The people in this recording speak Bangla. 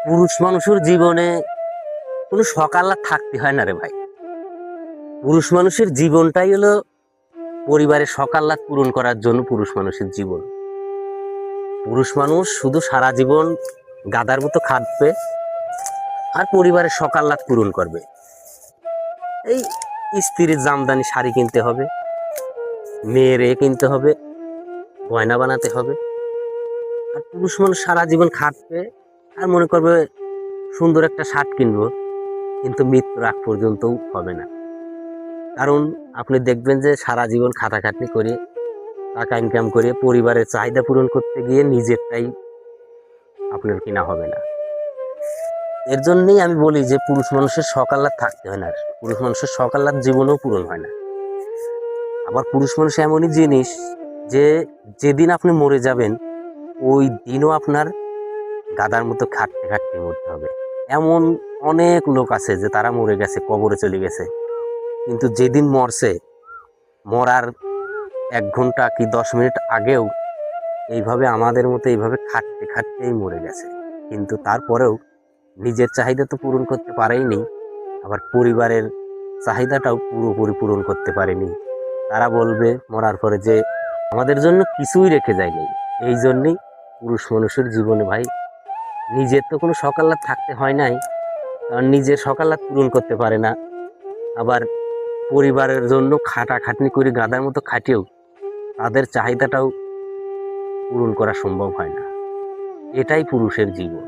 পুরুষ মানুষের জীবনে কোনো সকাল আর থাকতে হয় না রে ভাই। পুরুষ মানুষের জীবনটাই হলো পরিবারের সকাল্লাদ পূরণ করার জন্য পুরুষ মানুষের জীবন। পুরুষ মানুষ শুধু সারা জীবন গাদার মতো খাটবে আর পরিবারের সকাল্লাদ পূরণ করবে। এই স্ত্রীর জামদানি শাড়ি কিনতে হবে, মেয়ের কিনতে হবে, গয়না বানাতে হবে। আর পুরুষ মানুষ সারা জীবন খাটবে আর মনে করবে সুন্দর একটা শার্ট কিনবো, কিন্তু মৃত্যুর আগ পর্যন্তও হবে না। কারণ আপনি দেখবেন যে সারা জীবন খাটাখাটনি করে টাকা ইনকাম করে পরিবারের চাহিদা পূরণ করতে গিয়ে নিজেরটাই আপনার কিনা হবে না। এর জন্যই আমি বলি যে পুরুষ মানুষের সকাল্লাদ থাকতে হয় না, পুরুষ মানুষের সকাল্লাদ জীবনেও পূরণ হয় না। আবার পুরুষ মানুষ এমনই জিনিস যে যেদিন আপনি মরে যাবেন ওই দিনও আপনার গাদার মতো খাটতে খাটতে মরতে হবে। এমন অনেক লোক আছে যে তারা মরে গেছে, কবরে চলে গেছে, কিন্তু যেদিন মরছে মরার 1 ঘন্টা কি 10 মিনিট আগেও এইভাবে আমাদের মতো এইভাবে খাটতে খাটতেই মরে গেছে। কিন্তু তারপরেও নিজের চাহিদা তো পূরণ করতে পারেনি, আবার পরিবারের চাহিদাটাও পুরোপুরি পূরণ করতে পারেনি। তারা বলবে মরার পরে যে আমাদের জন্য কিছুই রেখে যায়নি। এই জন্যই পুরুষ মানুষের জীবনে ভাই নিজের তো কোনো সকাল্লাদ থাকতে হয় নাই, কারণ নিজের সকাল্লাদ পূরণ করতে পারে না। আবার পরিবারের জন্য খাটাখাটনি করে গাদার মতো খাটিয়েও তাদের চাহিদাটাও পূরণ করা সম্ভব হয় না। এটাই পুরুষের জীবন।